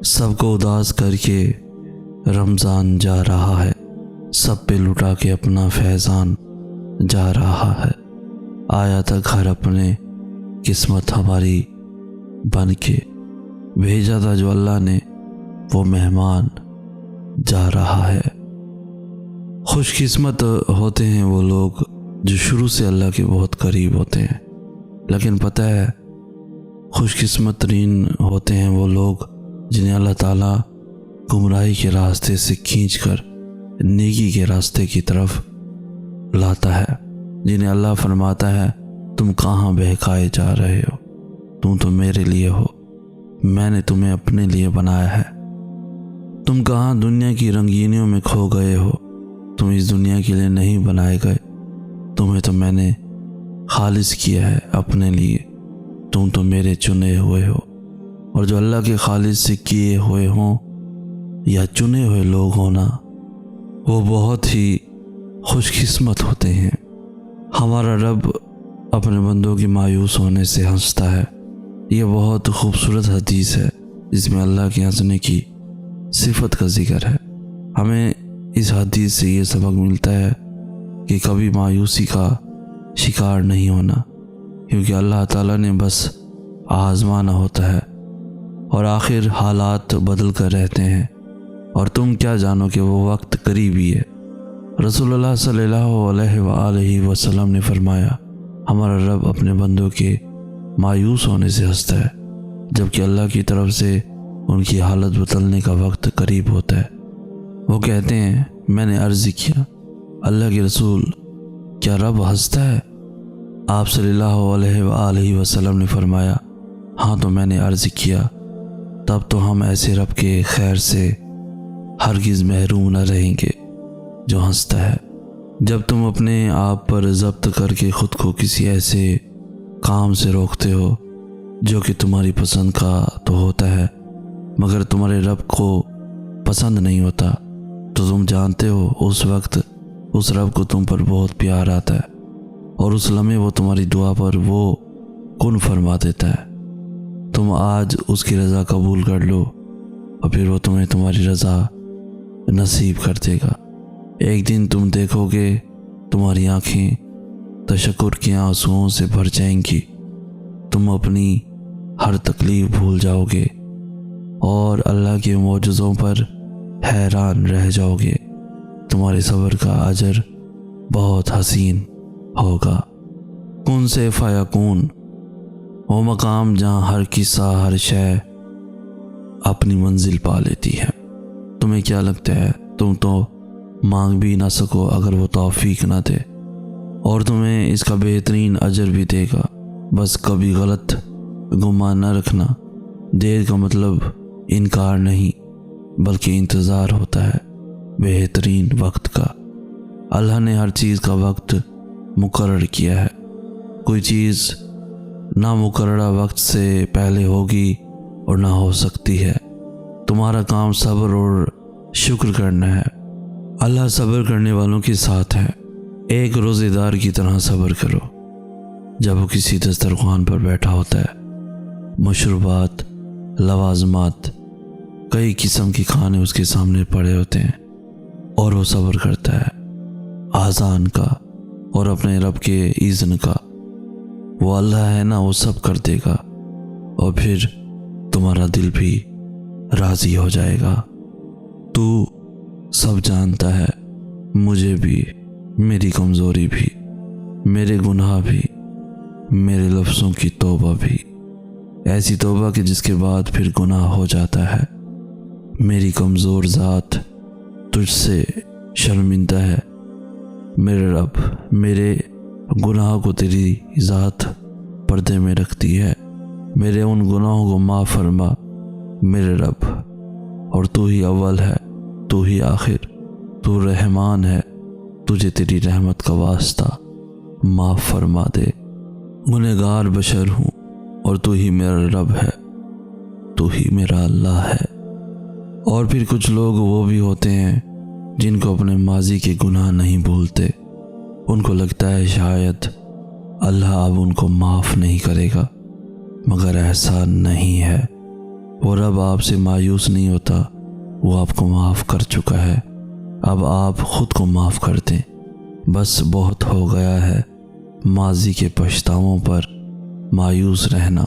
سب کو اداس کر کے رمضان جا رہا ہے، سب پہ لٹا کے اپنا فیضان جا رہا ہے۔ آیا تھا گھر اپنے قسمت ہماری بن کے، بھیجا تھا جو اللہ نے وہ مہمان جا رہا ہے۔ خوش قسمت ہوتے ہیں وہ لوگ جو شروع سے اللہ کے بہت قریب ہوتے ہیں، لیکن پتہ ہے خوش قسمت ترین ہوتے ہیں وہ لوگ جنہیں اللہ تعالیٰ گمراہی کے راستے سے کھینچ کر نیکی کے راستے کی طرف لاتا ہے، جنہیں اللہ فرماتا ہے تم کہاں بہکائے جا رہے ہو، تم تو میرے لیے ہو، میں نے تمہیں اپنے لیے بنایا ہے، تم کہاں دنیا کی رنگینیوں میں کھو گئے ہو، تم اس دنیا کے لیے نہیں بنائے گئے، تمہیں تو میں نے خالص کیا ہے اپنے لیے، تم تو میرے چنے ہوئے ہو۔ اور جو اللہ کے خالص سے کیے ہوئے ہوں یا چنے ہوئے لوگ ہونا، وہ بہت ہی خوش قسمت ہوتے ہیں۔ ہمارا رب اپنے بندوں کی مایوس ہونے سے ہنستا ہے۔ یہ بہت خوبصورت حدیث ہے جس میں اللہ کے ہنسنے کی صفت کا ذکر ہے۔ ہمیں اس حدیث سے یہ سبق ملتا ہے کہ کبھی مایوسی کا شکار نہیں ہونا، کیونکہ اللہ تعالیٰ نے بس آزمانا ہوتا ہے اور آخر حالات بدل کر رہتے ہیں، اور تم کیا جانو کہ وہ وقت قریبی ہے۔ رسول اللہ صلی اللہ علیہ وآلہ وسلم نے فرمایا، ہمارا رب اپنے بندوں کے مایوس ہونے سے ہنستا ہے، جبکہ اللہ کی طرف سے ان کی حالت بدلنے کا وقت قریب ہوتا ہے۔ وہ کہتے ہیں، میں نے عرض کیا، اللہ کے رسول، کیا رب ہنستا ہے؟ آپ صلی اللہ علیہ وآلہ وسلم نے فرمایا، ہاں تو میں نے عرض کیا، تب تو ہم ایسے رب کے خیر سے ہرگز محروم نہ رہیں گے جو ہنستا ہے۔ جب تم اپنے آپ پر ضبط کر کے خود کو کسی ایسے کام سے روکتے ہو جو کہ تمہاری پسند کا تو ہوتا ہے مگر تمہارے رب کو پسند نہیں ہوتا، تو تم جانتے ہو اس وقت اس رب کو تم پر بہت پیار آتا ہے، اور اس لمحے وہ تمہاری دعا پر وہ کن فرما دیتا ہے۔ تم آج اس کی رضا قبول کر لو اور پھر وہ تمہیں تمہاری رضا نصیب کر دے گا۔ ایک دن تم دیکھو گے تمہاری آنکھیں تشکر کے آنسوؤں سے بھر جائیں گی، تم اپنی ہر تکلیف بھول جاؤ گے اور اللہ کے معجزوں پر حیران رہ جاؤ گے۔ تمہارے صبر کا اجر بہت حسین ہوگا۔ کن سے فیکون، وہ مقام جہاں ہر قصہ ہر شے اپنی منزل پا لیتی ہے۔ تمہیں کیا لگتا ہے تم تو مانگ بھی نہ سکو اگر وہ توفیق نہ دے، اور تمہیں اس کا بہترین اجر بھی دے گا۔ بس کبھی غلط گمان نہ رکھنا، دیر کا مطلب انکار نہیں بلکہ انتظار ہوتا ہے بہترین وقت کا۔ اللہ نے ہر چیز کا وقت مقرر کیا ہے، کوئی چیز نامقررہ وقت سے پہلے ہوگی اور نہ ہو سکتی ہے۔ تمہارا کام صبر اور شکر کرنا ہے۔ اللہ صبر کرنے والوں کے ساتھ ہے۔ ایک روزے دار کی طرح صبر کرو جب وہ کسی دسترخوان پر بیٹھا ہوتا ہے، مشروبات، لوازمات، کئی قسم کے کھانے اس کے سامنے پڑے ہوتے ہیں، اور وہ صبر کرتا ہے آذان کا اور اپنے رب کے اذن کا۔ وہ اللہ ہے نا، وہ سب کر دے گا، اور پھر تمہارا دل بھی راضی ہو جائے گا۔ تو سب جانتا ہے، مجھے بھی، میری کمزوری بھی، میرے گناہ بھی، میرے لفظوں کی توبہ بھی، ایسی توبہ کہ جس کے بعد پھر گناہ ہو جاتا ہے۔ میری کمزور ذات تجھ سے شرمندہ ہے، میرے رب، میرے گناہ کو تیری ذات پردے میں رکھتی ہے، میرے ان گناہوں کو معاف فرما میرے رب، اور تو ہی اول ہے، تو ہی آخر، تو رحمان ہے، تجھے تیری رحمت کا واسطہ معاف فرما دے۔ گنہگار بشر ہوں اور تو ہی میرا رب ہے، تو ہی میرا اللہ ہے۔ اور پھر کچھ لوگ وہ بھی ہوتے ہیں جن کو اپنے ماضی کے گناہ نہیں بھولتے، ان کو لگتا ہے شاید اللہ اب ان کو معاف نہیں کرے گا، مگر ایسا نہیں ہے۔ وہ رب آپ سے مایوس نہیں ہوتا، وہ آپ کو معاف کر چکا ہے، اب آپ خود کو معاف کر دیں۔ بس بہت ہو گیا ہے ماضی کے پچھتاووں پر مایوس رہنا۔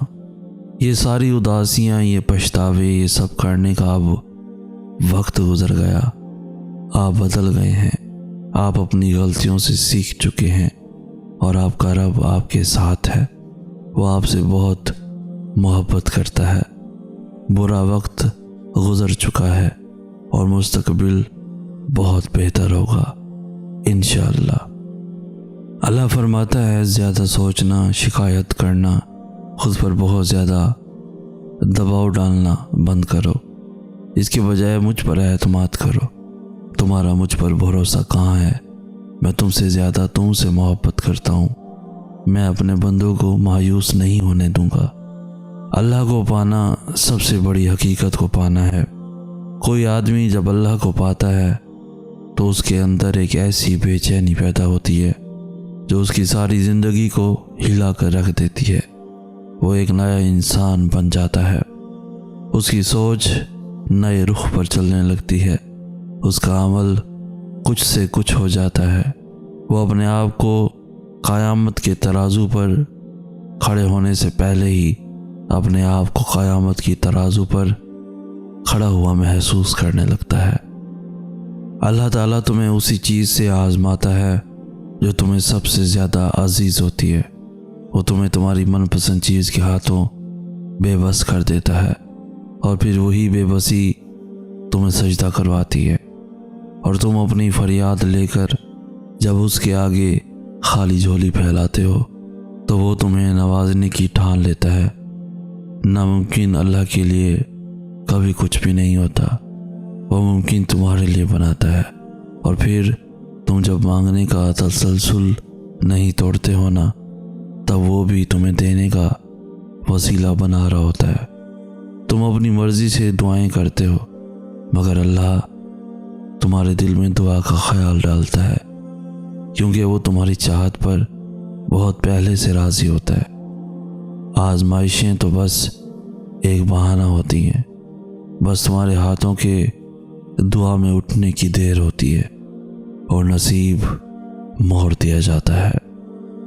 یہ ساری اداسیاں، یہ پچھتاوے، یہ سب کرنے کا اب وقت گزر گیا۔ آپ بدل گئے ہیں، آپ اپنی غلطیوں سے سیکھ چکے ہیں، اور آپ کا رب آپ کے ساتھ ہے۔ وہ آپ سے بہت محبت کرتا ہے۔ برا وقت گزر چکا ہے اور مستقبل بہت بہتر ہوگا انشاءاللہ۔ اللہ فرماتا ہے زیادہ سوچنا، شکایت کرنا، خود پر بہت زیادہ دباؤ ڈالنا بند کرو، اس کے بجائے مجھ پر اعتماد کرو۔ تمہارا مجھ پر بھروسہ کہاں ہے؟ میں تم سے زیادہ تم سے محبت کرتا ہوں۔ میں اپنے بندوں کو مایوس نہیں ہونے دوں گا۔ اللہ کو پانا سب سے بڑی حقیقت کو پانا ہے۔ کوئی آدمی جب اللہ کو پاتا ہے تو اس کے اندر ایک ایسی بے چینی پیدا ہوتی ہے جو اس کی ساری زندگی کو ہلا کر رکھ دیتی ہے۔ وہ ایک نیا انسان بن جاتا ہے، اس کی سوچ نئے رخ پر چلنے لگتی ہے، اس کا عمل کچھ سے کچھ ہو جاتا ہے۔ وہ اپنے آپ کو قیامت کے ترازو پر کھڑے ہونے سے پہلے ہی اپنے آپ کو قیامت کی ترازو پر کھڑا ہوا محسوس کرنے لگتا ہے۔ اللہ تعالیٰ تمہیں اسی چیز سے آزماتا ہے جو تمہیں سب سے زیادہ عزیز ہوتی ہے۔ وہ تمہیں تمہاری من پسند چیز کے ہاتھوں بے بس کر دیتا ہے، اور پھر وہی بے بسی تمہیں سجدہ کرواتی ہے، اور تم اپنی فریاد لے کر جب اس کے آگے خالی جھولی پھیلاتے ہو تو وہ تمہیں نوازنے کی ٹھان لیتا ہے۔ ناممکن اللہ کے لیے کبھی کچھ بھی نہیں ہوتا، وہ ممکن تمہارے لیے بناتا ہے، اور پھر تم جب مانگنے کا تسلسل نہیں توڑتے ہو نا، تب وہ بھی تمہیں دینے کا وسیلہ بنا رہا ہوتا ہے۔ تم اپنی مرضی سے دعائیں کرتے ہو، مگر اللہ تمہارے دل میں دعا کا خیال ڈالتا ہے، کیونکہ وہ تمہاری چاہت پر بہت پہلے سے راضی ہوتا ہے۔ آزمائشیں تو بس ایک بہانہ ہوتی ہیں، بس تمہارے ہاتھوں کے دعا میں اٹھنے کی دیر ہوتی ہے اور نصیب موڑ دیا جاتا ہے۔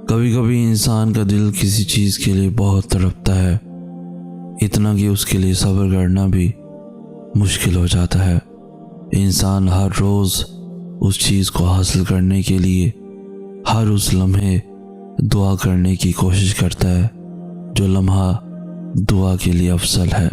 کبھی کبھی انسان کا دل کسی چیز کے لیے بہت تڑپتا ہے، اتنا کہ اس کے لیے صبر کرنا بھی مشکل ہو جاتا ہے۔ انسان ہر روز اس چیز کو حاصل کرنے کے لیے ہر اس لمحے دعا کرنے کی کوشش کرتا ہے جو لمحہ دعا کے لیے افضل ہے۔